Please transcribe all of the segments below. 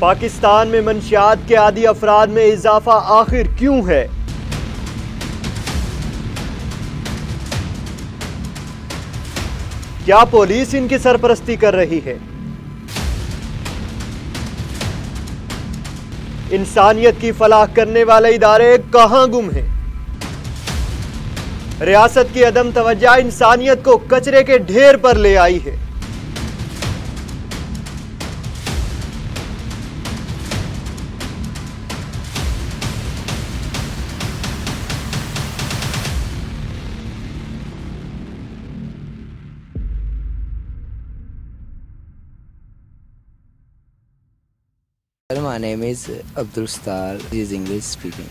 पाकिस्तान में मंशियात के आदी अफराद में इजाफा आखिर क्यों है? क्या पुलिस इनकी सरपरस्ती कर रही है? इंसानियत की फलाह करने वाले इदारे कहां गुम हैं? रियासत की अदम तवज्जो इंसानियत को कचरे के ढेर पर ले आई है। My name is Abdul Star. Is English speaking.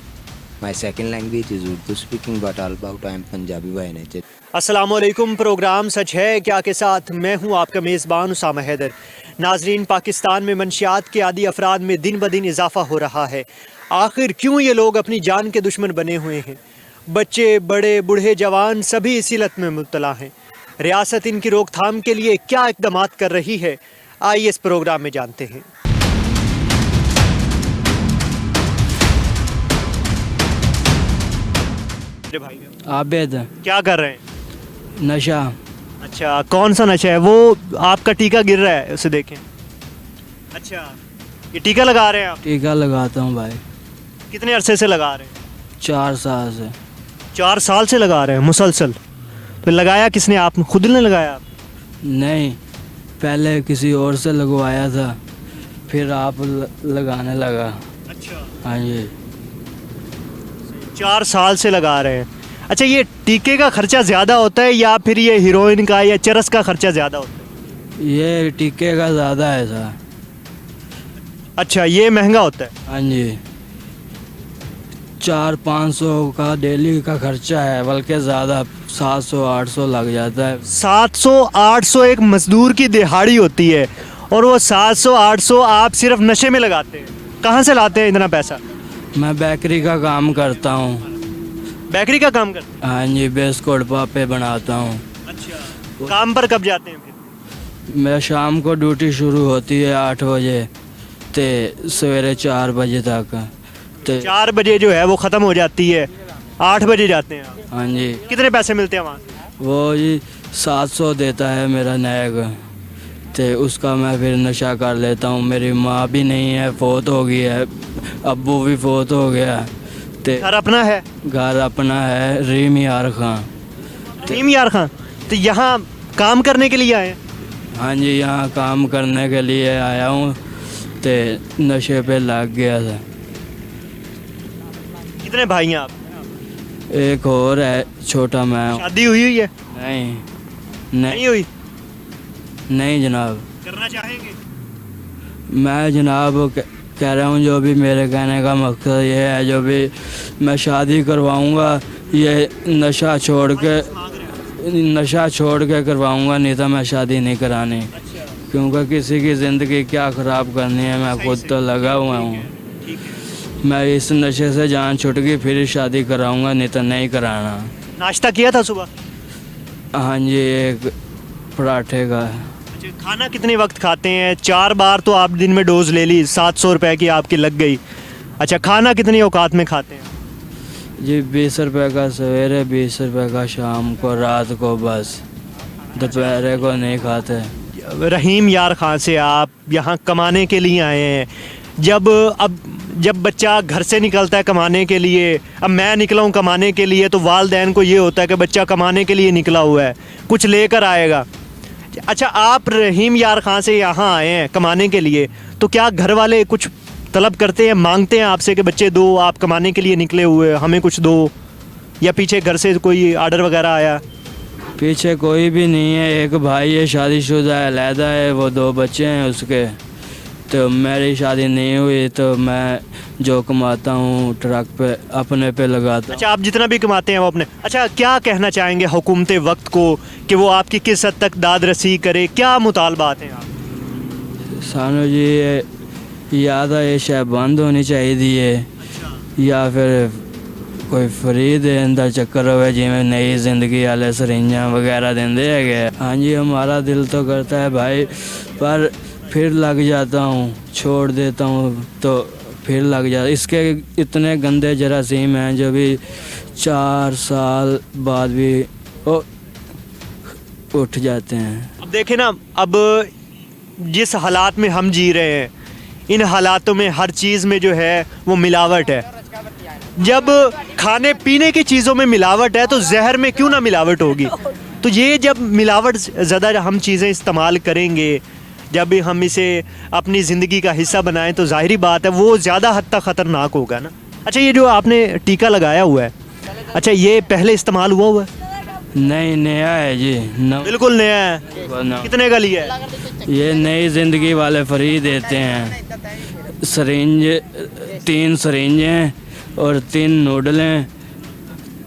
My second language is Urdu speaking, but all about I am Punjabi by nature. अस्सलामुअलैकुम। प्रोग्राम सच है क्या के साथ मैं हूं आपका मेज़बान उसामा हैदर। नाजरीन, पाकिस्तान में मंशियात के आदी अफराद में दिन ब दिन इजाफा हो रहा है। आखिर क्यों ये लोग अपनी जान के दुश्मन बने हुए हैं? बच्चे, बड़े, बूढ़े, जवान सभी इसी लत में मुब्तला हैं। रियासत इनकी रोकथाम के लिए क्या इक़दाम कर रही है? आइए इस प्रोग्राम में जानते हैं। भाई आबिद, क्या कर रहे हैं? नशा। अच्छा, कौन सा नशा है? वो आपका टीका गिर रहा है, उसे देखें। अच्छा, ये टीका लगा रहे हैं आप? टीका लगाता हूँ भाई। कितने अरसे से लगा रहे हैं? 4 साल से। 4 साल से लगा रहे हैं मुसलसल? तो लगाया किसने? आप खुद ने लगाया? नहीं, पहले किसी और से लगवाया था, फिर आप लगाने लगा। अच्छा, हाँ जी। 4 साल से लगा रहे हैं। अच्छा, ये टीके का खर्चा ज़्यादा होता है या फिर ये हीरोइन का या चरस का खर्चा ज़्यादा होता है? ये टीके का ज़्यादा है सर। अच्छा, ये महंगा होता है? हाँ जी, 400-500 का डेली का खर्चा है, बल्कि ज़्यादा 700-800 लग जाता है। 700-800 एक मजदूर की दिहाड़ी होती है, और वो 700-800 आप सिर्फ नशे में लगाते हैं। कहाँ से लाते हैं इतना पैसा? मैं बेकरी का काम करता हूँ। बेकरी का काम करते हाँ जी, बिस्कुट पापे बनाता हूँ। हैं? अच्छा, काम पर कब जाते हैं फिर? मेरा शाम को ड्यूटी शुरू होती है 8 बजे ते सवेरे 4 बजे तक। ते 4 बजे जो है वो ख़त्म हो जाती है, 8 बजे जाते हैं आप? हाँ जी। कितने पैसे मिलते हैं वहाँ? वो जी 700 देता है मेरा नैग, ते उसका मैं फिर नशा कर लेता हूँ। मेरी माँ भी नहीं है, फोत हो गई है, अब्बू भी फोत हो गया। ते घर अपना है? घर अपना है, रीम यार खां। टीम यार खान। तो यहाँ काम करने के लिए आए हैं? हाँ जी, यहाँ काम करने के लिए आया हूँ, ते नशे पे लग गया था। कितने भाई हैं आप? एक और है, छोटा मैं हूँ। शादी हुई है? नहीं नहीं हुई? नहीं जनाब। करना चाहेंगे? मैं जनाब कह रहा हूँ, जो भी मेरे कहने का मकसद ये है, जो भी मैं शादी करवाऊँगा ये नशा छोड़ के करवाऊँगा, नहीं तो मैं शादी नहीं करानी। अच्छा, क्योंकि किसी की ज़िंदगी क्या ख़राब करनी है, मैं खुद तो लगा हुआ हूँ। ठीक है। मैं इस नशे से जान छुट गई, फिर शादी कराऊँगा, नहीं तो नहीं कराना। नाश्ता किया था सुबह? हाँ जी, एक पराठे का। अच्छा, खाना कितने वक्त खाते हैं? 4 बार तो आप दिन में डोज ले ली, 700 रुपए की आपकी लग गई। अच्छा, खाना कितनी औकात में खाते हैं? जी 20 रुपये का सवेरे, 20 रुपये का शाम को, रात को बस, दोपहर को नहीं खाते। रहीम यार खान से आप यहाँ कमाने के लिए आए हैं। जब बच्चा घर से निकलता है कमाने के लिए, अब मैं निकला हूँ कमाने के लिए, तो वालिदैन को ये होता है कि बच्चा कमाने के लिए निकला हुआ है, कुछ लेकर आएगा। अच्छा, आप रहीम यार खान से यहाँ आए हैं कमाने के लिए, तो क्या घर वाले कुछ तलब करते हैं, मांगते हैं आपसे कि बच्चे दो, आप कमाने के लिए निकले हुए, हमें कुछ दो? या पीछे घर से कोई आर्डर वगैरह आया? पीछे कोई भी नहीं है, एक भाई है शादीशुदा है, अलहदा है, वो 2 बच्चे हैं उसके। तो मेरी शादी नहीं हुई, तो मैं जो कमाता हूँ ट्रक पे अपने पे लगाता हूँ। अच्छा, आप जितना भी कमाते हैं वो अपने। अच्छा, क्या कहना चाहेंगे हुकूमत वक्त को कि वो आपकी किस हद तक दाद रसी करे? क्या मुतालबात हैं आप? सानू जी या तो ये शय बंद होनी चाहिए, या फिर कोई फ्री देने का चक्कर हो, जिमें नई जिंदगी वाले सरिंजां वगैरह देंदे है। हाँ जी, हमारा दिल तो करता है भाई, पर फिर लग जाता हूँ, छोड़ देता हूँ तो फिर लग जाता। इसके इतने गंदे जरासीम हैं जो भी 4 साल बाद भी वो उठ जाते हैं। अब देखें ना, अब जिस हालात में हम जी रहे हैं, इन हालातों में हर चीज़ में जो है वो मिलावट है। जब खाने पीने की चीज़ों में मिलावट है तो जहर में क्यों ना मिलावट होगी। तो ये जब मिलावट ज़्यादा हम चीज़ें इस्तेमाल करेंगे, जब भी हम इसे अपनी ज़िंदगी का हिस्सा बनाएं, तो ज़ाहिरी बात है वो ज़्यादा हद तक ख़तरनाक होगा ना। अच्छा, ये जो आपने टीका लगाया हुआ है, अच्छा ये पहले इस्तेमाल हुआ है? नहीं, नया है जी। बिल्कुल नया है। कितने का लिया है? ये नई ज़िंदगी वाले फ्री देते हैं। सरिंज 3 सरिंज हैं और 3 नूडल हैं,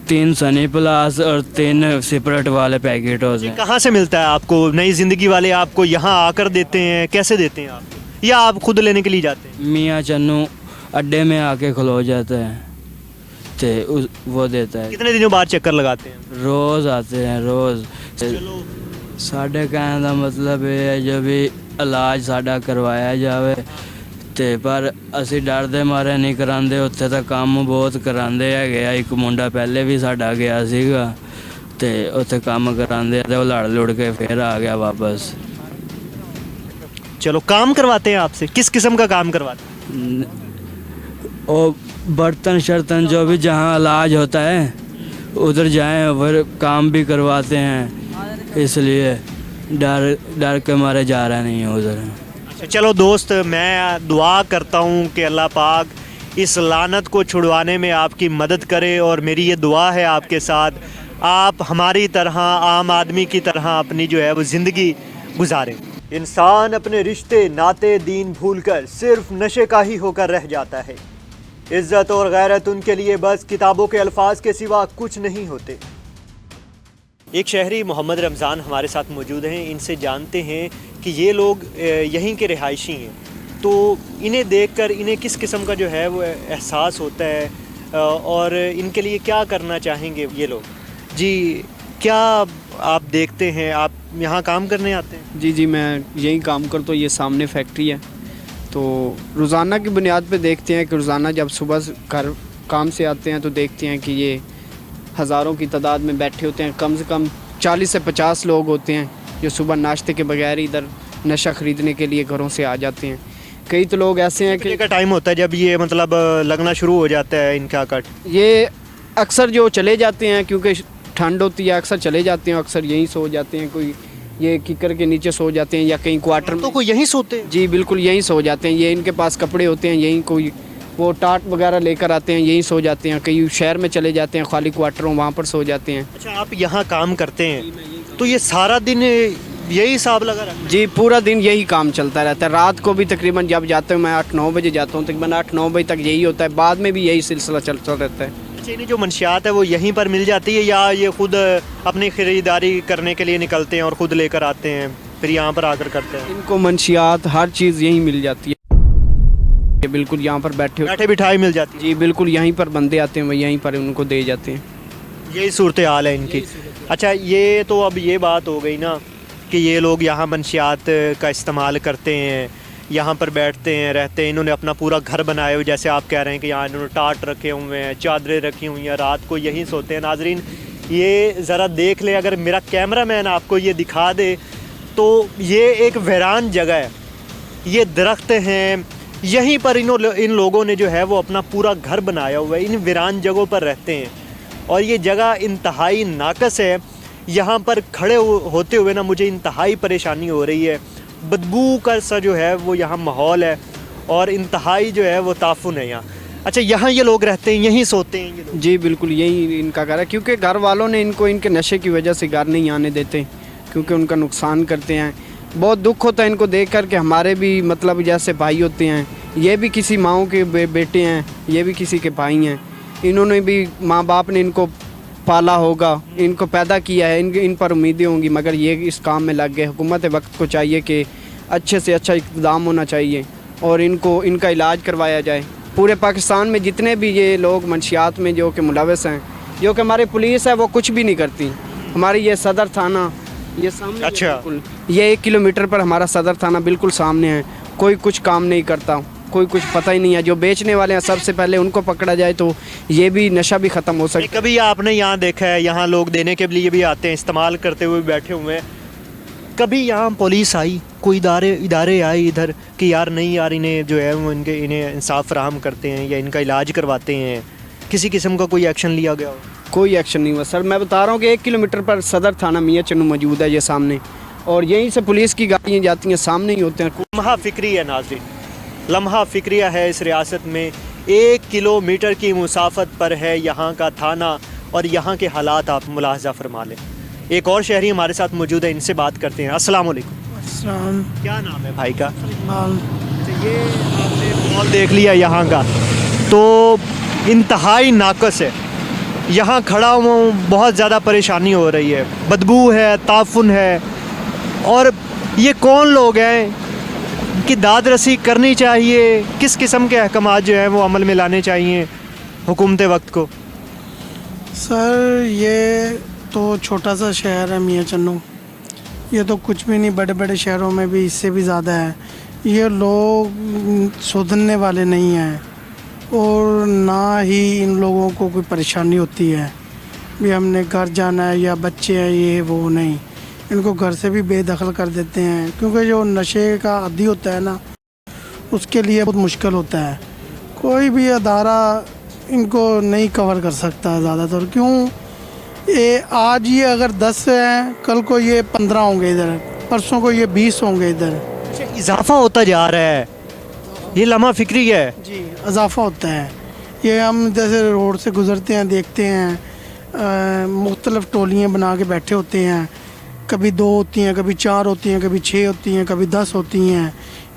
3 सनी प्लस और 3 सिपरेट वाले पैकेट होते हैं। कहाँ से मिलता है आपको? नई ज़िंदगी वाले आपको यहाँ आकर देते हैं? कैसे देते हैं आप, या आप खुद लेने के लिए जाते हैं? मियाँ चन्नू अड्डे में आके खलो जाता है तो वो देता है। कितने दिनों बाद चक्कर लगाते हैं? रोज़ आते हैं, रोज़। साढ़े कहने का मतलब ये है जो भी इलाज साड़ा करवाया जाए, ते पर ਅਸੀਂ डरदे मारे नहीं करांदे। उत्थे ਤਾਂ ਕੰਮ बहुत करांदे है। एक मुंडा पहले भी साड़ा गया सीगा ते उत्थे काम करांदे ते वो लड़ लुड़ के फिर आ गया वापस। चलो, काम करवाते हैं आपसे? किस किस्म का काम करवाते हैं? और बर्तन शर्तन जो भी जहाँ इलाज होता है उधर जाएं, फिर काम भी करवाते हैं। इसलिए डर के मारे जा रहा नहीं है उधर। अच्छा, चलो दोस्त, मैं दुआ करता हूँ कि अल्लाह पाक इस लानत को छुड़वाने में आपकी मदद करे, और मेरी ये दुआ है आपके साथ, आप हमारी तरह, आम आदमी की तरह अपनी जो है वो ज़िंदगी गुजारें। इंसान अपने रिश्ते नाते दीन भूलकर सिर्फ नशे का ही होकर रह जाता है। इज़्ज़त और गैरत उनके लिए बस किताबों के अल्फाज के सिवा कुछ नहीं होते। एक शहरी मोहम्मद रमज़ान हमारे साथ मौजूद हैं। इनसे जानते हैं कि ये लोग यहीं के रिहायशी हैं, तो इन्हें देखकर इन्हें किस किस्म का जो है वो एहसास होता है और इनके लिए क्या करना चाहेंगे ये लोग। जी, क्या आप देखते हैं? आप यहाँ काम करने आते हैं? जी, मैं यहीं काम करता हूँ। ये सामने फैक्ट्री है, तो रोज़ाना की बुनियाद पे देखते हैं कि रोज़ाना जब सुबह घर काम से आते हैं तो देखते हैं कि ये हज़ारों की तादाद में बैठे होते हैं। कम से कम 40 से 50 लोग होते हैं जो सुबह नाश्ते के बगैर इधर नशा ख़रीदने के लिए घरों से आ जाते हैं। कई तो लोग ऐसे हैं कि का टाइम होता है जब ये मतलब लगना शुरू हो जाता है इनका कट। ये अक्सर जो चले जाते हैं क्योंकि ठंड होती है, अक्सर चले जाते हैं, अक्सर यहीं सो जाते हैं। कोई ये किकर के नीचे सो जाते हैं या कहीं क्वार्टर में। तो कोई यहीं सोते हैं? जी बिल्कुल, यहीं सो जाते हैं। ये इनके पास कपड़े होते हैं, यहीं कोई वो टाट वगैरह लेकर आते हैं, यहीं सो जाते हैं। कहीं शहर में चले जाते हैं, खाली क्वार्टरों, वहाँ पर सो जाते हैं। अच्छा, आप यहाँ काम करते हैं तो ये सारा दिन यही हिसाब लगा रहता है? जी, पूरा दिन यही काम चलता रहता है। रात को भी तकरीबन जब जाते हूँ मैं 8-9 बजे जाता हूँ, तकरीबन 8-9 बजे तक यही होता है। बाद में भी यही सिलसिला चलता रहता है। अच्छा, इन्हें जो मंशियात है वो यहीं पर मिल जाती है या ये खुद अपनी ख़रीदारी करने के लिए निकलते हैं और ख़ुद लेकर आते हैं फिर यहाँ पर आकर करते हैं? इनको मंशियात हर चीज़ यहीं मिल जाती है। ये बिल्कुल यहाँ पर बैठे बिठाई मिल जाती है? जी बिल्कुल, यहीं पर बंदे आते हैं, वो यहीं पर उनको दे जाते हैं। यही सूरत हाल है इनकी। अच्छा, ये तो अब ये बात हो गई ना कि ये लोग यहाँ मंशियात का इस्तेमाल करते हैं, यहाँ पर बैठते हैं, रहते हैं। इन्होंने अपना पूरा घर बनाए हुए, जैसे आप कह रहे हैं कि यहाँ इन्होंने टाट रखे हुए हैं, चादरें रखी हुई हैं, रात को यहीं सोते हैं। नाजरीन, ये ज़रा देख ले, अगर मेरा कैमरामैन आपको ये दिखा दे तो ये एक वीरान जगह है, ये दरख्त हैं, यहीं पर इन लोगों ने जो है वो अपना पूरा घर बनाया हुआ है। इन वीरान जगहों पर रहते हैं और ये जगह इंतहाई नाकस है। यहाँ पर खड़े होते हुए ना मुझे इंतहाई परेशानी हो रही है। बदबू का सा जो है वो यहाँ माहौल है और इंतहाई जो है वो ताफुन है यहाँ। अच्छा, यहाँ ये लोग रहते हैं, यहीं सोते हैं ये लोग? जी बिल्कुल, यही इनका घर है, क्योंकि घर वालों ने इनको इनके नशे की वजह से घर नहीं आने देते, क्योंकि उनका नुकसान करते हैं। बहुत दुख होता है इनको देख कर कि हमारे भी मतलब जैसे भाई होते हैं, ये भी किसी माओ के बेटे हैं, ये भी किसी के भाई हैं। इन्होंने भी, माँ बाप ने इनको पाला होगा, इनको पैदा किया है, इन पर उम्मीदें होंगी, मगर ये इस काम में लग गए। हुकूमत वक्त को चाहिए कि अच्छे से अच्छा इक़दाम होना चाहिए और इनको इनका इलाज करवाया जाए। पूरे पाकिस्तान में जितने भी ये लोग मंशियात में जो कि मुलविस हैं, जो कि हमारी पुलिस है वो कुछ भी नहीं करती। हमारी ये सदर थाना ये सामने है अच्छा। बिल्कुल, ये 1 किलोमीटर पर हमारा सदर थाना बिल्कुल सामने है। कोई कुछ काम नहीं करता, कोई कुछ पता ही नहीं है। जो बेचने वाले हैं सबसे पहले उनको पकड़ा जाए तो ये भी नशा भी ख़त्म हो सकता कभी आपने यहाँ देखा है, यहाँ लोग देने के लिए भी आते हैं, इस्तेमाल करते हुए बैठे हुए हैं, कभी यहाँ पुलिस आई, कोई इदारे आए इधर कि यार नहीं यार इन्हें जो है वो इन्हें इंसाफ फराहम करते हैं या इनका इलाज करवाते हैं, किसी किस्म का कोई एक्शन लिया गया हो? कोई एक्शन नहीं हुआ सर। मैं बता रहा हूँ कि 1 किलोमीटर पर सदर थाना मियाँ चन्नू मौजूद है, ये सामने, और यहीं से पुलिस की गाड़ियाँ जाती हैं, सामने ही होते हैं। लम्हा फ़िक्री है नाज़रीन, लम्हा फ़िक्रिया है इस रियासत में। 1 किलोमीटर की मुसाफत पर है यहाँ का थाना और यहाँ के हालात आप मुलाहजा फरमा लें। एक और शहरी हमारे साथ मौजूद है, इनसे बात करते हैं। अस्सलाम वालेकुम। क्या नाम है भाई का? तो ये आपने मॉल देख लिया यहाँ का, तो इंतहाई नाकस है। यहाँ खड़ा हूँ, बहुत ज़्यादा परेशानी हो रही है, बदबू है, ताफुन है, और ये कौन लोग हैं कि दाद रसी करनी चाहिए? किस किस्म के अहकाम जो हैं वो अमल में लाने चाहिए हुकूमत वक्त को? सर ये तो छोटा सा शहर है मियाँ चन्नू, ये तो कुछ भी नहीं, बड़े बड़े शहरों में भी इससे भी ज़्यादा है। ये लोग सुधरने वाले नहीं हैं और ना ही इन लोगों को कोई परेशानी होती है भी हमने घर जाना है या बच्चे हैं, ये वो नहीं, इनको घर से भी बेदखल कर देते हैं। क्योंकि जो नशे का आदी होता है ना, उसके लिए बहुत मुश्किल होता है। कोई भी अदारा इनको नहीं कवर कर सकता ज़्यादातर। क्यों? ये आज ये अगर 10 हैं, कल को ये 15 होंगे इधर, परसों को ये 20 होंगे इधर। इजाफा होता जा रहा है, ये लम्हा फ़िक्री है जी, इजाफा होता है। ये हम जैसे रोड से गुज़रते हैं, देखते हैं मुख्तलिफ़ टोलियाँ बना के बैठे होते हैं, कभी 2 होती हैं, कभी 4 होती हैं, कभी 6 होती हैं, कभी 10 होती हैं।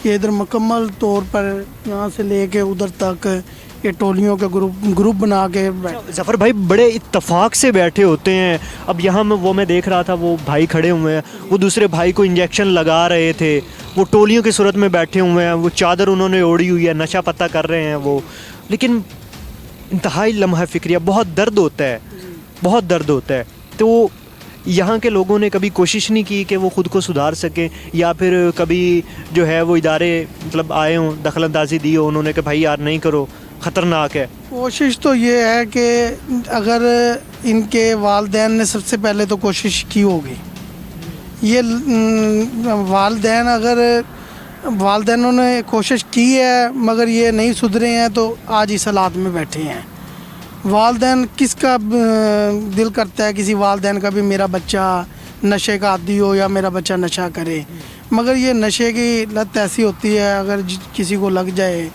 ये इधर मुकम्मल तौर पर यहाँ से लेके उधर तक ये टोलियों के ग्रुप बना के ज़फ़र भाई बड़े इत्तेफाक से बैठे होते हैं। अब यहाँ मैं देख रहा था, वो भाई खड़े हुए हैं, वो दूसरे भाई को इंजेक्शन लगा रहे थे, वो टोलियों की सूरत में बैठे हुए हैं, वो चादर उन्होंने ओढ़ी हुई है, नशा पता कर रहे हैं वो। लेकिन इंतहाई लम्हा फ़िक्रिया, बहुत दर्द होता है, बहुत दर्द होता है। तो यहाँ के लोगों ने कभी कोशिश नहीं की कि वो ख़ुद को सुधार सकें, या फिर कभी जो है वो इदारे मतलब आए हों, दखलंदाजी दी हो उन्होंने कि भाई यार नहीं करो, ख़तरनाक है? कोशिश तो ये है कि अगर इनके वालिदैन ने सबसे पहले तो कोशिश की होगी, ये वालिदैन अगर वालिदैनों ने कोशिश की है मगर ये नहीं सुधरे हैं तो आज इस हालात में बैठे हैं। वालिदैन किसका दिल करता है, किसी वालिदैन का भी मेरा बच्चा नशे का आदी हो या मेरा बच्चा नशा करे, मगर ये नशे की लत ऐसी होती है अगर किसी को लग जाए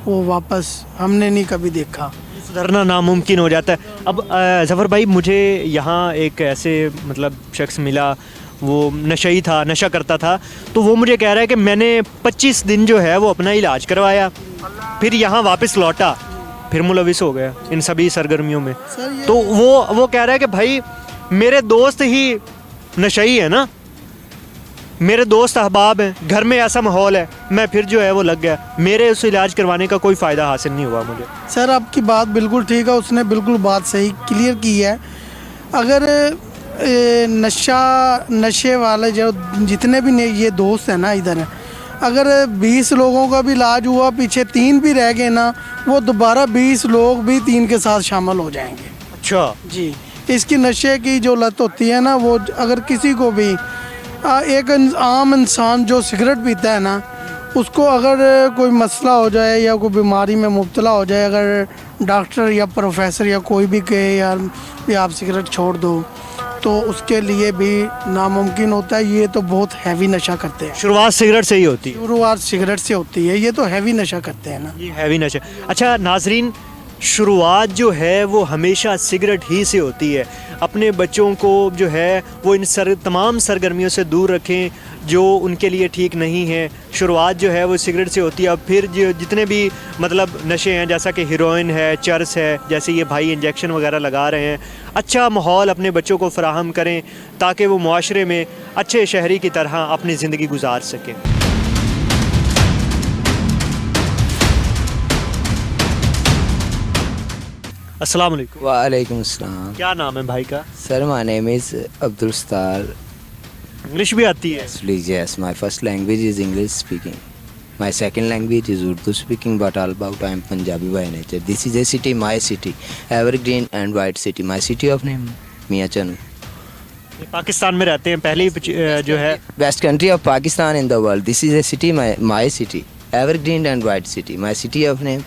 वो वापस हमने नहीं कभी देखा, सुधरना नामुमकिन हो जाता है। अब ज़फ़र भाई मुझे यहाँ एक ऐसे मतलब शख्स मिला, वो नशई था, नशा करता था, तो वो मुझे कह रहा है कि मैंने 25 दिन जो है वो अपना इलाज करवाया, फिर यहाँ वापस लौटा, फिर मुलविस हो गया इन सभी सरगर्मियों में। तो वो कह रहा है कि भाई मेरे दोस्त ही नशई है ना, मेरे दोस्त अहबाब हैं, घर में ऐसा माहौल है, मैं फिर जो है वो लग गया, मेरे उस इलाज करवाने का कोई फ़ायदा हासिल नहीं हुआ मुझे। सर आपकी बात बिल्कुल ठीक है, उसने बिल्कुल बात सही क्लियर की है। अगर नशे वाले जो जितने भी ये दोस्त हैं ना इधर, अगर 20 लोगों का भी इलाज हुआ, पीछे 3 भी रह गए ना, वो दोबारा 20 लोग भी 3 के साथ शामिल हो जाएंगे। अच्छा जी, इसकी नशे की जो लत होती है ना, वो अगर किसी को भी एक आम इंसान जो सिगरेट पीता है ना, उसको अगर कोई मसला हो जाए या कोई बीमारी में मुब्तला हो जाए, अगर डॉक्टर या प्रोफेसर या कोई भी कहे यार ये आप सिगरेट छोड़ दो, तो उसके लिए भी नामुमकिन होता है। ये तो बहुत हैवी नशा करते हैं, शुरुआत सिगरेट से ही होती है, शुरुआत सिगरेट से होती है, ये तो हैवी नशा करते हैं ना, ये हैवी नशा। अच्छा नाजरीन, शुरुआत जो है वो हमेशा सिगरेट ही से होती है। अपने बच्चों को जो है वो इन तमाम सरगर्मियों से दूर रखें जो उनके लिए ठीक नहीं है। शुरुआत जो है वो सिगरेट से होती है। अब फिर जो जितने भी मतलब नशे हैं, जैसा कि हीरोइन है, चरस है, जैसे ये भाई इंजेक्शन वगैरह लगा रहे हैं, अच्छा माहौल अपने बच्चों को फराहम करें ताकि वो मुआशरे में अच्छे शहरी की तरह अपनी ज़िंदगी गुजार सकें। अस्सलाम वालेकुम। वालेकुम अस्सलाम। क्या नाम है भाई का? Sir my name is Abdul Sattar. English भी आती है? Please, yes. My first language is English speaking. My second language is Urdu speaking, but all about I am Punjabi by nature. This is a city, my city, evergreen and white city. My city of name, Mia Chanu. ये पाकिस्तान में रहते हैं पहली जो है Best country of Pakistan in the world. This is a city, my city, evergreen and white city. My city of name,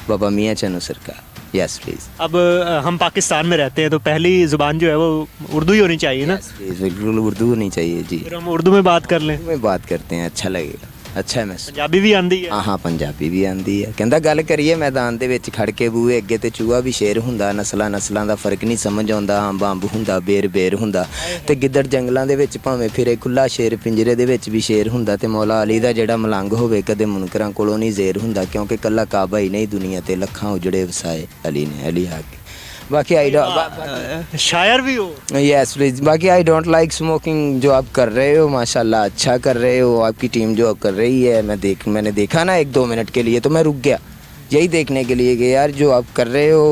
Baba Mia Chanu Sarkar. Yes, please. अब हम पाकिस्तान में रहते हैं तो पहली ज़ुबान जो है वो उर्दू ही होनी चाहिए ना? Yes, please. बिल्कुल उर्दू होनी चाहिए जी. फिर हम उर्दू में बात कर लें. में बात करते हैं, अच्छा लगेगा. अच्छा है महसूस. पंजाबी भी आंदी है? ਹਾਂ ਪੰਜਾਬੀ ਵੀ ਆਂਦੀ ਹੈ. ਕਹਿੰਦਾ ਗੱਲ ਕਰੀਏ ਮੈਦਾਨ ਦੇ ਵਿੱਚ ਖੜ ਕੇ ਬੂਹੇ ਅੱਗੇ ਤੇ ਚੂਹਾ ਵੀ ਸ਼ੇਰ ਹੁੰਦਾ, ਨਸਲਾਂ ਦਾ ਫਰਕ ਨਹੀਂ ਸਮਝ ਆਉਂਦਾ, ਅੰਬ ਹੁੰਦਾ, ਬੇਰ ਹੁੰਦਾ ਤੇ ਗਿੱਦੜ ਜੰਗਲਾਂ ਦੇ ਵਿੱਚ ਭਾਵੇਂ ਫਿਰੇ ਖੁੱਲਾ ਸ਼ੇਰ, ਪਿੰਜਰੇ ਦੇ ਵਿੱਚ ਵੀ ਸ਼ੇਰ ਹੁੰਦਾ ਤੇ ਮੌਲਾ ਅਲੀ ਦਾ ਜਿਹੜਾ ਮਲੰਗ ਹੋਵੇ ਕਦੇ ਮੁਨਕਰਾਂ ਕੋਲੋਂ ਨਹੀਂ ਜ਼ੇਰ ਹੁੰਦਾ, ਕਿਉਂਕਿ ਕੱਲਾ ਕਾਬਾ ਹੀ ਨਹੀਂ ਦੁਨੀਆ ਤੇ ਲੱਖਾਂ ਉਜੜੇ ਵਸਾਏ ਅਲੀ ਨੇ ਅਲੀ ਆ ਕੇ. बाकी आई डोंट शायर भी हो? Yes please. बाकी आई डोंट लाइक स्मोकिंग. जो आप कर रहे हो माशाल्लाह अच्छा कर रहे हो, आपकी टीम जो कर रही है मैंने देखा ना 1-2 मिनट के लिए तो मैं रुक गया यही देखने के लिए कि यार जो आप कर रहे हो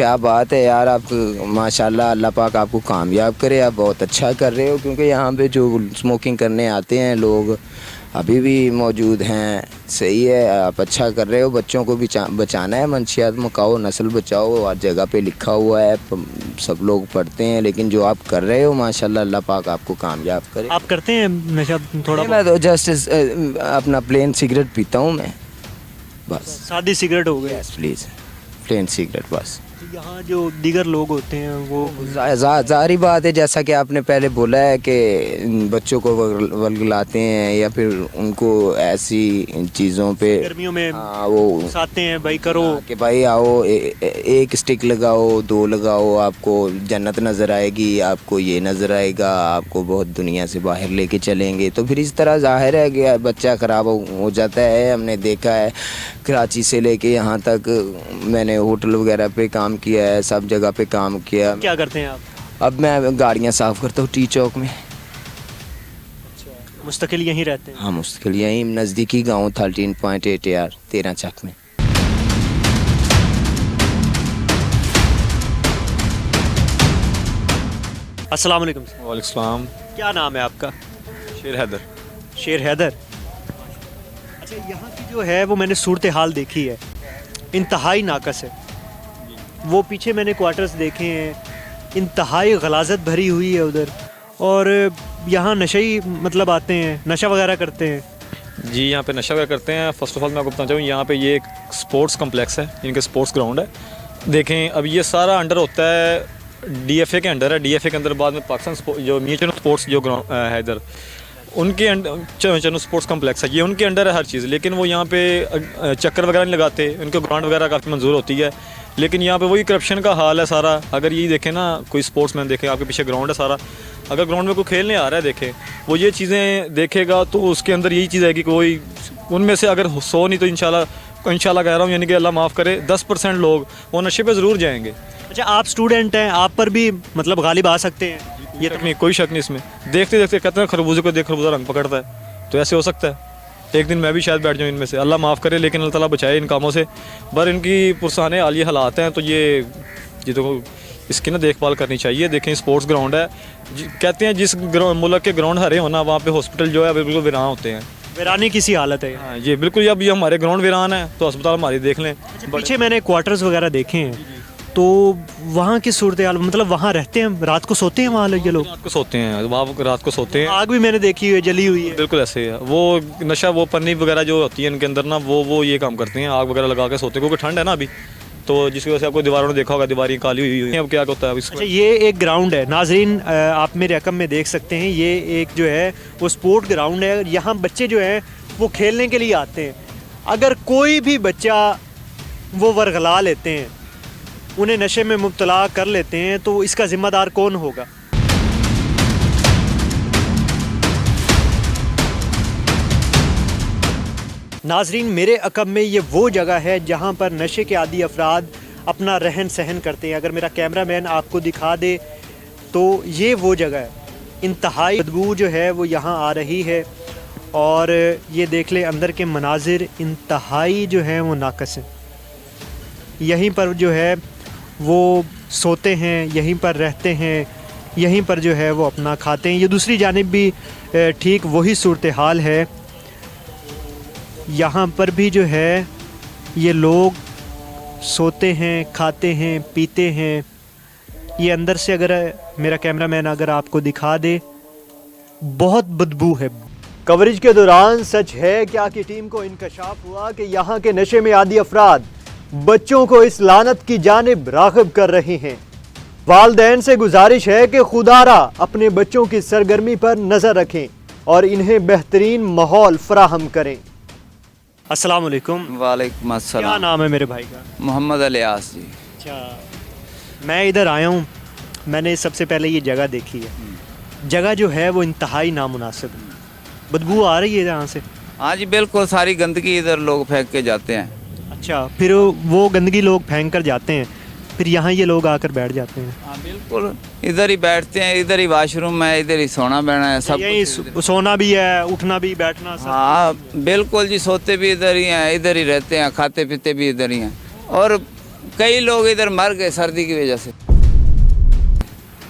क्या बात है यार. आप माशाल्लाह अल्लाह पाक आपको कामयाब करे, आप बहुत अच्छा कर रहे हो. क्योंकि यहाँ पे जो स्मोकिंग करने आते हैं लोग अभी भी मौजूद हैं. सही है, आप अच्छा कर रहे हो. बच्चों को भी बचाना है, मंशियात मकाओ, नस्ल बचाओ. हर जगह पे लिखा हुआ है, सब लोग पढ़ते हैं. लेकिन जो आप कर रहे हो माशाल्लाह अल्लाह पाक आपको कामयाब करे. आप करते हैं नशा थोड़ा? मैं तो जस्ट अपना प्लेन सिगरेट पीता हूँ मैं, बस. सादी सिगरेट हो गई? यस प्लीज़, प्लेन सिगरेट बस. यहाँ जो दीगर लोग होते हैं वो ज़ाहिर बात है जैसा कि आपने पहले बोला है कि बच्चों को वलगलाते हैं या फिर उनको ऐसी चीज़ों पे गर्मियों में वो उकसाते हैं भाई करो कि भाई आओ एक स्टिक लगाओ, 2 लगाओ, आपको जन्नत नज़र आएगी, आपको ये नज़र आएगा, आपको बहुत दुनिया से बाहर लेके चलेंगे. तो फिर इस तरह जाहिर है कि बच्चा ख़राब हो जाता है. हमने देखा है कराची से लेके यहाँ तक मैंने होटल वगैरह पे काम किया है, सब जगह पे काम किया. क्या करते हैं आप? अब मैं गाड़ियाँ साफ़ करता हूँ टी चौक में. मुस्तकिल यहीं रहते हैं? हाँ मुश्किल यहीं नज़दीकी गांव 13.8 यार 13 चक में. अस्सलाम वालेकुम. वालेकुम सलाम. क्या नाम है आपका? शेर हैदर. शेर हैदर. अच्छा, यहाँ की जो है वो मैंने सूरत हाल देखी है, इंतहाई नाकस है. वो पीछे मैंने क्वार्टर्स देखे हैं, इंतहाई गलाजत भरी हुई है उधर. और यहाँ नशे मतलब आते हैं, नशा वगैरह करते हैं. जी यहाँ पे नशा वगैरह करते हैं. फ़र्स्ट ऑफ ऑल मैं आपको बताना चाहूँ यहाँ पे ये एक स्पोर्ट्स कम्प्लेक्स है, इनके स्पोर्ट्स ग्राउंड है. देखें अब ये सारा अंडर होता है DFA के अंडर है. DFA के अंदर बाद में पाकिस्तान जो मियां चन्नू स्पोर्ट्स जो ग्राउंड है इधर उनके चन्नू स्पोर्ट्स कम्प्लेक्स है, ये उनके अंडर है हर चीज़. लेकिन वो यहाँ पे चक्कर वगैरह नहीं लगाते, उनको ग्राउंड वगैरह काफ़ी मंजूर होती है. लेकिन यहाँ पे वही करप्शन का हाल है सारा. अगर ये देखें ना, कोई स्पोर्ट्समैन देखें, आपके पीछे ग्राउंड है सारा, अगर ग्राउंड में कोई खेलने आ रहा है देखें, वो ये चीज़ें देखेगा तो उसके अंदर यही चीज़ है कि कोई उनमें से अगर 100 नहीं तो इंशाल्लाह कह रहा हूँ, यानी कि अल्लाह माफ़ करे 10% लोग वो नशे पे ज़रूर जाएंगे. अच्छा, आप स्टूडेंट हैं, आप पर भी मतलब गालिब आ सकते हैं? ये तक नहीं, कोई शक नहीं इसमें. देखते देखते कहते हैं खरबूजे को देख खरबूजा रंग पकड़ता है, तो ऐसे हो सकता है. एक दिन मैं भी शायद बैठ जाऊँ इनमें से, अल्लाह माफ़ करे. लेकिन अल्लाह ताला बचाए इन कामों से. पर इनकी पुरसाने हालिया हालात हैं, तो ये तो इसकी ना देखभाल करनी चाहिए. देखें स्पोर्ट्स ग्राउंड है, कहते हैं जिस मुल्क के ग्राउंड हरे होना वहाँ पे हॉस्पिटल जो है बिल्कुल वीरान होते हैं. वीरानी किसी हालत है? हाँ ये बिल्कुल. अब ये हमारे ग्राउंड वीरान है तो अस्पताल हमारी देख लें. पीछे मैंने क्वार्टर्स वगैरह देखे हैं, तो वहाँ की सूरत हाल मतलब वहाँ रहते हैं, रात को सोते हैं वहाँ ये लोग? रात को सोते हैं, वहाँ रात को सोते हैं. आग भी मैंने देखी हुई है, जली हुई है. बिल्कुल ऐसे है. वो नशा वो पन्नी वगैरह जो होती है इनके अंदर ना, वो ये काम करते हैं, आग वगैरह लगा के सोते हैं. क्योंकि ठंड है ना अभी, तो जिसकी वजह से आपको दीवारों ने देखा होगा, दीवारें काली हुई है. अब क्या होता है इसमें? अच्छा, ये एक ग्राउंड है नाजरीन, आप मेरे रकम में देख सकते हैं. ये एक जो है वो स्पोर्ट ग्राउंड है. यहाँ बच्चे जो हैं वो खेलने के लिए आते हैं. अगर कोई भी बच्चा वो वरगला लेते हैं, उन्हें नशे में मुब्तला कर लेते हैं, तो इसका ज़िम्मेदार कौन होगा? नाजरीन, मेरे अकब में ये वो जगह है जहाँ पर नशे के आदी अफराद अपना रहन सहन करते हैं. अगर मेरा कैमरामैन आपको दिखा दे तो ये वो जगह है. इंतहाई बदबू जो है वो यहाँ आ रही है. और ये देख ले अंदर के मनाजिर इंतहाई जो हैं वो नाकस हैं. यहीं पर जो है वो सोते हैं, यहीं पर रहते हैं, यहीं पर जो है वो अपना खाते हैं। ये दूसरी जानिब भी ठीक वही सूरत हाल है। यहाँ पर भी जो है ये लोग सोते हैं, खाते हैं, पीते हैं। ये अंदर से अगर मेरा कैमरामैन अगर आपको दिखा दे, बहुत बदबू है। कवरेज के दौरान सच है क्या कि टीम को इंकशाफ हुआ कि यहाँ के नशे में आदी अफराद बच्चों को इस लानत की जानिब राग़िब कर रहे हैं। वालिदैन से गुजारिश है कि खुदारा अपने बच्चों की सरगर्मी पर नज़र रखें और इन्हें बेहतरीन माहौल फराहम करें। अस्सलाम वालेकुम। वालेकुम क्या अस्सलाम। नाम है मेरे भाई का? मोहम्मद अलियास जी। अच्छा, मैं इधर आया हूँ, मैंने सबसे पहले ये जगह देखी है। जगह जो है वो इंतहाई नामुनासिब है, बदबू आ रही है यहाँ से। हाँ जी बिल्कुल, सारी गंदगी इधर लोग फेंक के जाते हैं। अच्छा, फिर वो गंदगी लोग फेंक कर जाते हैं, फिर यहाँ ये लोग आकर बैठ जाते हैं। हाँ बिल्कुल, इधर ही बैठते हैं, इधर ही वाशरूम है, इधर ही सोना बहना है, सब यही सोना भी है, उठना भी, बैठना सब। हाँ बिल्कुल जी, सोते भी इधर ही हैं, इधर ही रहते हैं, खाते पीते भी इधर ही हैं। और कई लोग इधर मर गए सर्दी की वजह से।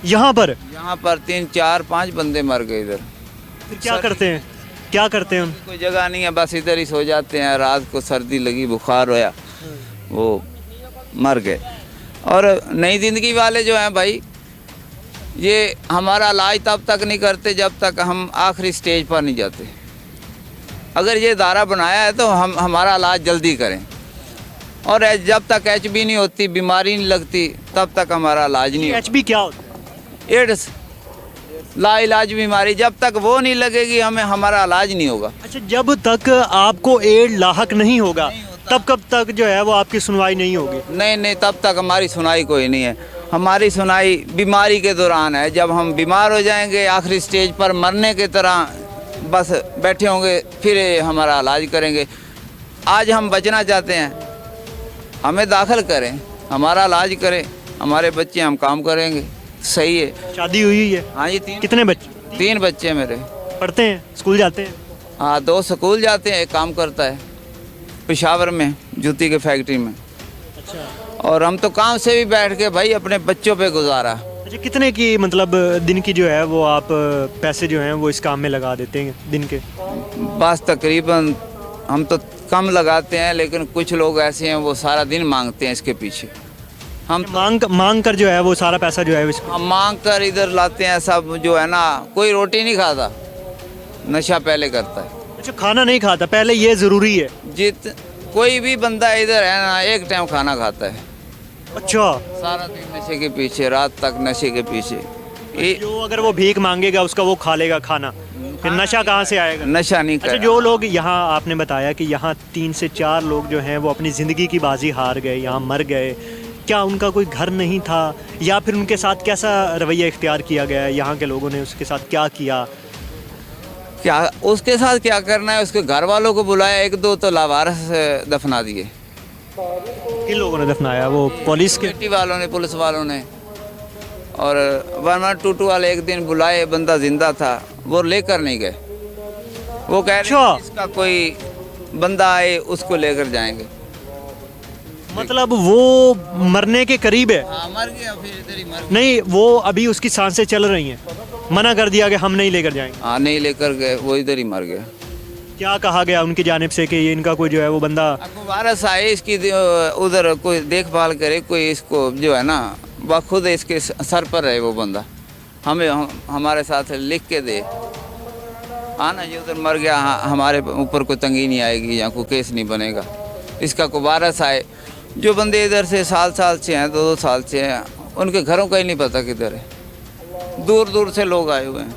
यहाँ पर 3 4 5 बंदे मर गए इधर। फिर क्या करते हैं, क्या करते हैं? कोई जगह नहीं है, बस इधर ही सो जाते हैं। रात को सर्दी लगी, बुखार होया, वो मर गए। और नई ज़िंदगी वाले जो हैं भाई, ये हमारा इलाज तब तक नहीं करते जब तक हम आखिरी स्टेज पर नहीं जाते। अगर ये दायरा बनाया है तो हम हमारा इलाज जल्दी करें, और जब तक एचबी नहीं होती, बीमारी नहीं लगती, तब तक हमारा इलाज नहीं होता। एचबी क्या होता है? एड्स लाइलाज बीमारी, जब तक वो नहीं लगेगी हमें हमारा इलाज नहीं होगा। अच्छा, जब तक आपको एड लाहक नहीं होगा तब कब तक जो है वो आपकी सुनवाई नहीं होगी? नहीं, तब तक हमारी सुनाई कोई नहीं है। हमारी सुनाई बीमारी के दौरान है, जब हम बीमार हो जाएंगे, आखिरी स्टेज पर मरने की तरह बस बैठे होंगे, फिर हमारा इलाज करेंगे। आज हम बचना चाहते हैं, हमें दाखिल करें, हमारा इलाज करें, हमारे बच्चे, हम काम करेंगे। सही है। शादी हुई है? हाँ जी, कितने बच्चे? 3 बच्चे मेरे। पढ़ते हैं, स्कूल जाते हैं? हाँ, 2 स्कूल जाते हैं, एक काम करता है पेशावर में, जूती की फैक्ट्री में। अच्छा। और हम तो काम से भी बैठ के भाई अपने बच्चों पे गुजारा। अच्छा, कितने की मतलब दिन की जो है वो आप पैसे जो हैं वो इस काम में लगा देते हैं दिन के? बस तकरीबन हम तो कम लगाते हैं, लेकिन कुछ लोग ऐसे हैं वो सारा दिन मांगते हैं इसके पीछे। हम मांग कर जो है वो सारा पैसा जो है इसको हम मांग कर इधर लाते हैं। सब जो है ना, कोई रोटी नहीं खाता, नशा पहले करता है। अच्छा, खाना नहीं खाता पहले, ये ज़रूरी है? कोई भी बंदा इधर है ना, एक टाइम खाना खाता है। अच्छा, सारा दिन नशे के पीछे, रात तक नशे के पीछे। जो अगर वो भीख मांगेगा उसका वो खा लेगा खाना, फिर नशा कहाँ से आएगा? नशा नहीं अच्छा, कर। जो लोग यहाँ, आपने बताया कि यहाँ 3 से 4 लोग जो हैं वो अपनी ज़िंदगी की बाजी हार गए, यहाँ मर गए, क्या उनका कोई घर नहीं था, या फिर उनके साथ कैसा रवैया इख्तियार किया गया है यहाँ के लोगों ने? उसके साथ क्या किया? क्या उसके साथ क्या करना है, उसके घर वालों को बुलाया, 1-2 तो लावारिस दफना दिए। किन लोगों ने दफनाया? वो पुलिस के? सिक्योरिटी वालों ने, पुलिस वालों ने। और 1122 वाले एक दिन बुलाए, बंदा जिंदा था, वो लेकर नहीं गए। वो कह रहे हैं इसका कोई बंदा आए उसको लेकर जाएंगे। मतलब वो मरने के करीब है? हाँ, मर गया, फिर इधर ही मर गया। नहीं, वो अभी उसकी सांसें चल रही हैं, मना कर दिया कि हम नहीं लेकर जाएंगे। हाँ, नहीं लेकर गए, वो इधर ही मर गया। क्या कहा गया उनकी जानिब से कि ये इनका कोई जो है वो बंदा? वारस आए, इसकी उधर कोई देखभाल करे, कोई इसको जो है ना, वह खुद इसके सर पर रहे वो बंदा, हमें हमारे साथ लिख के दे। हाँ ना, ये उधर मर गया, हमारे ऊपर कोई तंगी नहीं आएगी या कोई केस नहीं बनेगा। इसका कोई वारस आए। जो बंदे इधर से साल से हैं, 2-2 साल से हैं, उनके घरों का ही नहीं पता किधर है। दूर से लोग आए हुए हैं।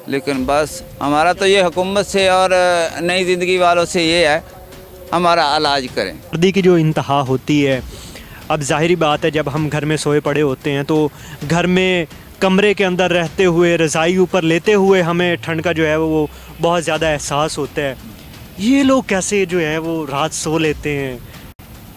लेकिन बस हमारा तो ये हुकूमत से और नई ज़िंदगी वालों से ये है, हमारा इलाज करें। सर्दी की जो इंतहा होती है, अब ज़ाहिरी बात है जब हम घर में सोए पड़े होते हैं तो घर में कमरे के अंदर रहते हुए, रज़ाई ऊपर लेते हुए हमें ठंड का जो है वो बहुत ज़्यादा एहसास होता है। ये लोग कैसे जो है वो रात सो लेते हैं,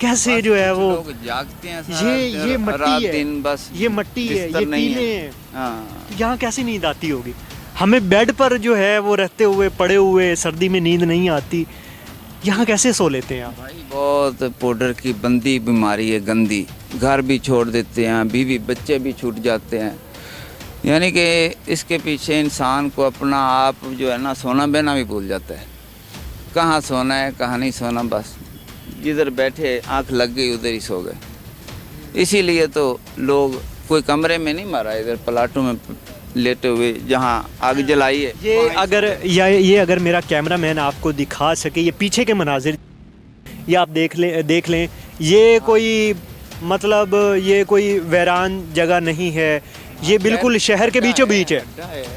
कैसे जो है वो लोग जागते हैं सारा ये मट्टी रात है, दिन, बस ये मट्टी है, बिस्तर ये नहीं टीले है। हैं, हाँ, यहाँ कैसे नींद आती होगी? हमें बेड पर जो है वो रहते हुए, पड़े हुए, सर्दी में नींद नहीं आती। यहाँ कैसे सो लेते हैं आप? भाई बहुत पाउडर की बंदी बीमारी है, गंदी। घर भी छोड़ देते हैं, बीवी बच्चे भी छूट जाते हैं। यानी कि इसके पीछे इंसान को अपना आप जो है ना सोना बहना भी भूल जाता है। कहाँ सोना है कहाँ नहीं सोना, बस जिधर बैठे आंख लग गई उधर ही सो गए। इसीलिए तो लोग कोई कमरे में नहीं मरा, इधर प्लाटों में लेटे हुए जहाँ आग जलाई है। ये अगर मेरा कैमरामैन आपको दिखा सके ये पीछे के मनाजिर, ये आप देख लें, ये कोई मतलब ये कोई वीरान जगह नहीं है, ये बिल्कुल शहर के बीचों बीच है।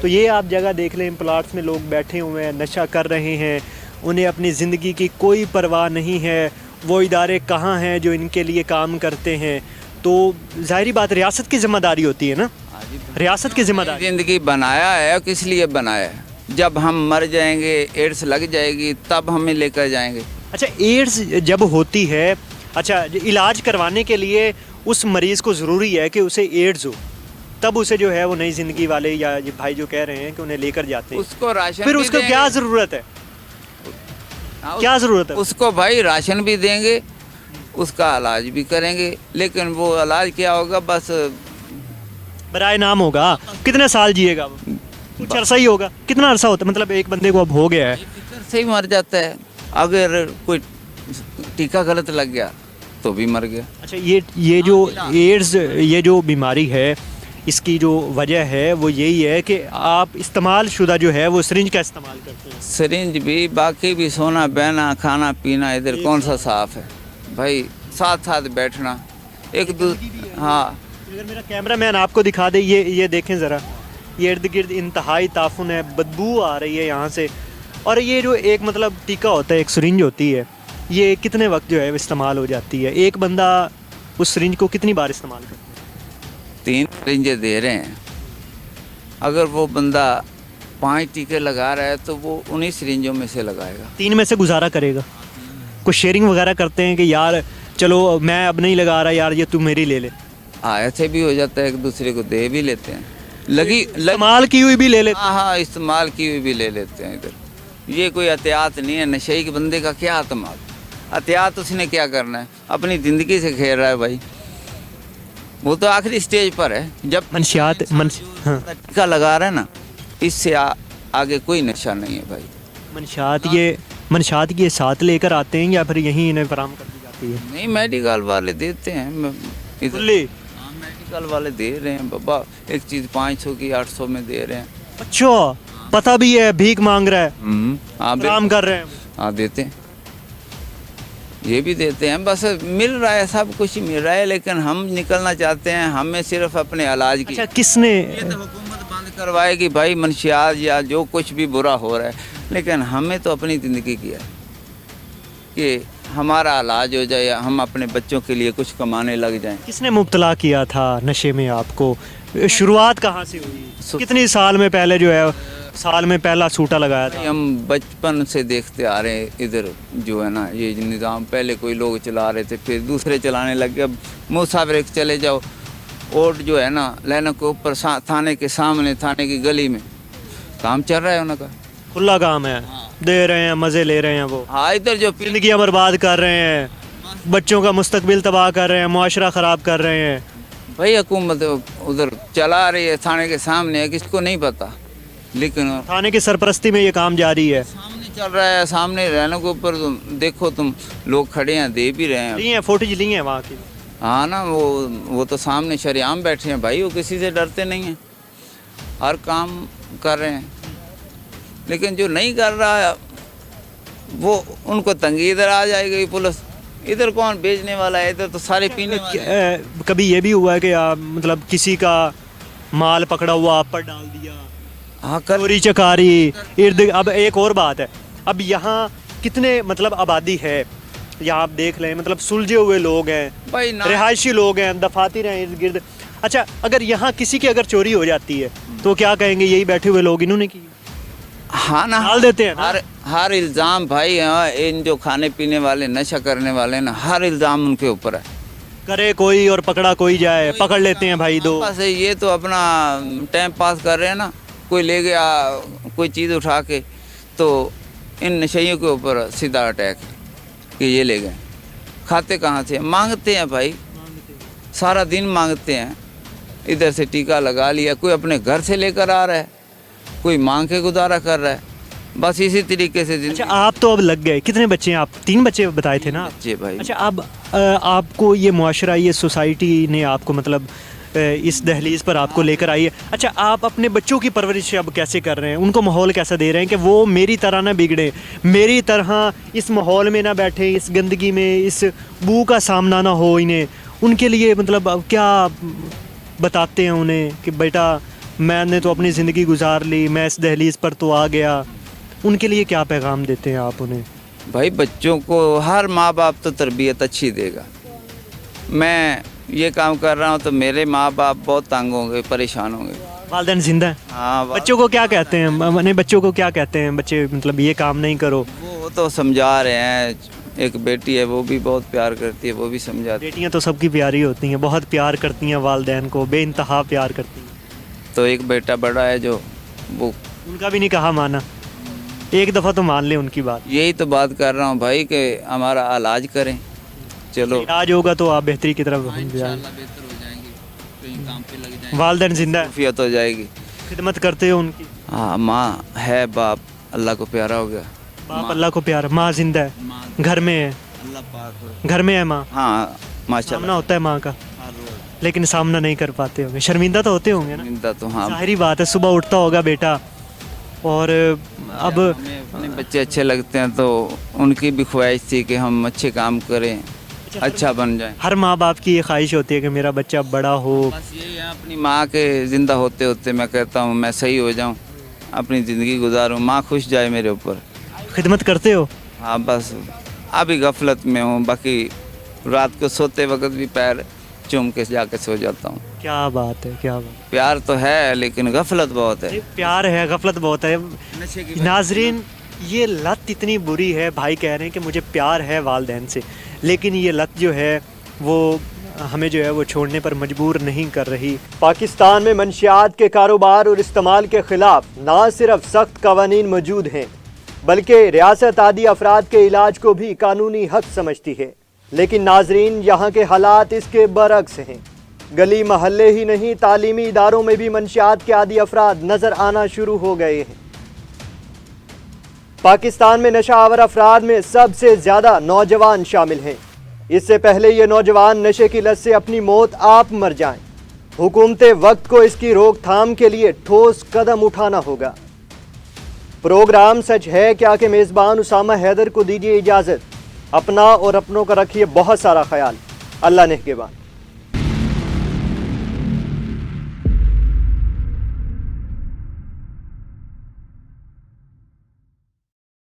तो ये आप जगह देख लें, प्लाट्स में लोग बैठे हुए हैं, नशा कर रहे हैं, उन्हें अपनी ज़िंदगी की कोई परवाह नहीं है। वो इदारे कहाँ हैं जो इनके लिए काम करते हैं? तो ज़ाहिरी बात रियासत की ज़िम्मेदारी होती है ना, रियासत की ज़िम्मेदारी। ज़िंदगी बनाया है, किस लिए बनाया है? जब हम मर जाएंगे, एड्स लग जाएगी, तब हमें लेकर जाएंगे। अच्छा, एड्स जब होती है, अच्छा इलाज करवाने के लिए उस मरीज़ को ज़रूरी है कि उसे एड्स हो, तब उसे जो है वो नई ज़िंदगी वाले या ये भाई जो कह रहे हैं कि उन्हें लेकर जाते हैं, उसको राशन फिर भी उसको देंगे। क्या ज़रूरत है? क्या ज़रूरत है? उसको भाई राशन भी देंगे, उसका इलाज भी करेंगे, लेकिन वो इलाज क्या होगा, बस बराए नाम होगा। कितने साल जिएगा वो? कुछ अरसा ही होगा। कितना अरसा होता है? मतलब एक बंदे को अब हो गया है, फिक्र से ही मर जाता है। अगर कोई टीका गलत लग गया तो भी मर गया। अच्छा ये जो एड्स, ये जो बीमारी है, इसकी जो वजह है वो यही है कि आप इस्तेमाल शुदा जो है वो सिरिंज का इस्तेमाल करते हैं। सिरिंज भी, बाकी भी, सोना बहना, खाना पीना, इधर कौन सा साफ है भाई? साथ साथ बैठना एक दूसरे। हाँ, अगर मेरा कैमरामैन आपको दिखा दे, ये देखें ज़रा, ये इर्द गिर्द इंतहाई ताफुन है, बदबू आ रही है यहाँ से। और ये जो एक मतलब टीका होता है, एक सिरिंज होती है, ये कितने वक्त जो है इस्तेमाल हो जाती है? एक बंदा उस सिरिंज को कितनी बार इस्तेमाल करता है? 3 सिरिंजें दे रहे हैं। अगर वो बंदा 5 टीके लगा रहा है तो वो उन्हीं सिरिंजों में से लगाएगा। 3 में से गुजारा करेगा? कुछ शेयरिंग वगैरह करते हैं कि यार चलो मैं अब नहीं लगा रहा यार, ये तू मेरी ले ले? ऐसे भी हो जाता है, एक दूसरे को दे भी लेते हैं। इस्तेमाल की हुई भी ले लेते? हाँ, इस्तेमाल की हुई भी ले लेते हैं इधर। ये कोई एहतियात नहीं है। नशे के बंदे का क्या एहतमाद? एहतियात उसने क्या करना है? अपनी ज़िंदगी से खेल रहा है भाई। वो तो आखिरी स्टेज पर है। जब मंशियात हाँ। टीका लगा रहा है ना, इससे आगे कोई नशा नहीं है भाई। मंशात ये साथ लेकर आते हैं या फिर यहीं इन्हें फराम कर दी जाती है? नहीं, मेडिकल वाले देते हैं इधर। हाँ, मेडिकल वाले दे रहे हैं बाबा। एक चीज़ 500 की 800 में दे रहे हैं। अच्छा, पता भी है भीख मांग रहा है, हाँ, फराम कर रहे हैं। हाँ, देते हैं, ये भी देते हैं। बस मिल रहा है, सब कुछ ही मिल रहा है, लेकिन हम निकलना चाहते हैं। हमें सिर्फ अपने इलाज की। अच्छा, किसने ये तो हुकूमत बंद करवाएगी भाई मंशियात या जो कुछ भी बुरा हो रहा है, लेकिन हमें तो अपनी ज़िंदगी की है कि हमारा इलाज हो जाए, हम अपने बच्चों के लिए कुछ कमाने लग जाएं। किसने मुब्तला किया था नशे में आपको? शुरुआत कहाँ से हुई? कितनी साल में पहले जो है साल में पहला सूटा लगाया था? हम बचपन से देखते आ रहे हैं इधर जो है ना ये निज़ाम। पहले कोई लोग चला रहे थे, फिर दूसरे चलाने लग गए। अब मुसाफिर चले जाओ, और जो है ना लाइनों के ऊपर थाने के सामने, थाने की गली में काम चल रहा है उनका। खुला काम है, दे रहे हैं, मज़े ले रहे हैं वो। हाँ, इधर जो ज़िंदगियाँ बर्बाद कर रहे हैं, बच्चों का मुस्तकबिल तबाह कर रहे हैं, मुआशरा ख़राब कर रहे हैं। भाई हुकूमत उधर चला रही है, थाने के सामने है, किसको नहीं पता, लेकिन थाने की सरपरस्ती में ये काम जारी है। सामने चल रहा है। सामने रहने के ऊपर देखो तुम, लोग खड़े हैं, दे भी रहे हैं। ली हैं, फुटेज ली हैं वहाँ की। हाँ ना, वो तो सामने शरेआम बैठे हैं भाई। वो किसी से डरते नहीं हैं, हर काम कर रहे हैं। लेकिन जो नहीं कर रहा है वो, उनको तंगी इधर आ जाएगी पुलिस। इधर कौन बेचने वाला है? इधर तो सारे पीने वाले हैं। कभी ये भी हुआ है कि मतलब किसी का माल पकड़ा हुआ आप पर डाल दिया, हाँ, कर चोरी चकारी इर्द। अब एक और बात है, अब यहाँ कितने मतलब आबादी है, यहाँ आप देख लें, मतलब सुलझे हुए लोग हैं, भाई रिहायशी लोग हैं, दफातर हैं इर्द गिर्द। अच्छा, अगर यहाँ किसी की अगर चोरी हो जाती है तो क्या कहेंगे, यही बैठे हुए लोग इन्होंने की? हाँ ना, डाल देते हैं ना? हर इल्ज़ाम भाई, हाँ, इन जो खाने पीने वाले, नशा करने वाले ना, हर इल्ज़ाम उनके ऊपर है। करे कोई और पकड़ा कोई जाए, पकड़ लेते हैं भाई दो। बस ये तो अपना टाइम पास कर रहे हैं ना। कोई ले गया कोई चीज़ उठा के, तो इन नशेइयों के ऊपर सीधा अटैक कि ये ले गए। खाते कहाँ से? मांगते हैं भाई, सारा दिन मांगते हैं। इधर से टीका लगा लिया, कोई अपने घर से लेकर आ रहा है, कोई मांग के गुजारा कर रहा है। बस इसी तरीके से अच्छा, जिंदगी। आप तो अब लग गए। कितने बच्चे हैं आप? 3 बच्चे बताए थे ना? बच्चे भाई। अच्छा, अब आपको ये मुआशरा, ये सोसाइटी ने आपको मतलब इस दहलीज पर आपको लेकर आई है। अच्छा, आप अपने बच्चों की परवरिश अब कैसे कर रहे हैं? उनको माहौल कैसा दे रहे हैं कि वो मेरी तरह ना बिगड़े, मेरी तरह इस माहौल में ना बैठे, इस गंदगी में, इस बू का सामना ना हो इन्हें? उनके लिए मतलब अब क्या बताते हैं उन्हें कि बेटा मैंने तो अपनी ज़िंदगी गुजार ली, मैं इस दहलीज पर तो आ गया। उनके लिए क्या पैगाम देते हैं आप उन्हें? भाई बच्चों को हर माँ बाप तो तरबियत अच्छी देगा। मैं ये काम कर रहा हूँ तो मेरे माँ बाप बहुत तंग होंगे, परेशान होंगे। वालिदैन जिंदा हैं? हाँ, बच्चों को क्या कहते हैं? अपने बच्चों को क्या कहते हैं बच्चे, मतलब ये काम नहीं करो? वो तो समझा रहे हैं। एक बेटी है, वो भी बहुत प्यार करती है, वो भी समझाती है। बेटियां तो सबकी प्यारी होती हैं, बहुत प्यार करती हैं वालिदैन को, बेइंतहा प्यार करती हैं। तो एक बेटा बड़ा है जो वो, उनका भी नहीं कहा माना। एक दफ़ा तो मान ले उनकी बात। यही तो बात कर रहा हूँ भाई कि हमारा इलाज करें। चलो इलाज होगा तो आप बेहतरी की तरफ हम जाएंगे। बेहतर हो जाएंगे, कहीं काम पे लग जाएंगे, वालिदैन जिंदा है? खिदमत हो जाएगी। खिदमत करते हो उनकी? हाँ, माँ है, बाप अल्लाह को प्यारा हो गया। बाप अल्लाह को प्यार, माँ जिंदा है, माँ घर में है? अल्लाह पाक। घर में है माँ? हाँ सामना माशाल्लाह। होता है माँ का, लेकिन सामना नहीं कर पाते होंगे, शर्मिंदा तो होते होंगे ना? जिंदा तो हाँ। जाहिर बात है, सुबह उठता होगा बेटा और अब हमें अपने बच्चे अच्छे लगते हैं तो उनकी भी ख्वाहिश थी कि हम अच्छे काम करें, अच्छा बन जाए। हर माँ बाप की ये ख्वाहिश होती है कि मेरा बच्चा बड़ा हो। बस यही है, अपनी माँ के ज़िंदा होते होते मैं कहता हूँ मैं सही हो जाऊँ, अपनी ज़िंदगी गुजारूँ, माँ खुश जाए मेरे ऊपर। खिदमत करते हो? हाँ, बस अभी गफलत में हूँ, बाकी रात को सोते वक्त भी पैर चूम के जाके सो जाता हूँ। क्या बात है, क्या बात प्यार तो है लेकिन गफलत बहुत है। है। प्यार है, गफलत बहुत है। नशे की नाजरीन, ये लत इतनी बुरी है। भाई कह रहे हैं कि मुझे प्यार है वालिदैन से, लेकिन ये लत जो है वो हमें जो है वो छोड़ने पर मजबूर नहीं कर रही। पाकिस्तान में मंशियात के कारोबार और इस्तेमाल के ख़िलाफ़ ना सिर्फ सख्त कवानीन मौजूद हैं, बल्कि रियासत आदि अफराद के इलाज को भी कानूनी हक समझती है। लेकिन नाजरीन, यहाँ के हालात इसके बरक्स हैं। गली महल्ले ही नहीं, तालीमी इदारों में भी मंशियात के आदि अफराद नज़र आना शुरू हो गए हैं। पाकिस्तान में नशा आवर अफराद में सबसे ज़्यादा नौजवान शामिल हैं। इससे पहले ये नौजवान नशे की लत से अपनी मौत आप मर जाएं, हुकूमते वक्त को इसकी रोकथाम के लिए ठोस कदम उठाना होगा। प्रोग्राम सच है क्या के मेज़बान उसामा हैदर को दीजिए इजाज़त। अपना और अपनों का रखिए बहुत सारा ख्याल। अल्लाह नेगहबान।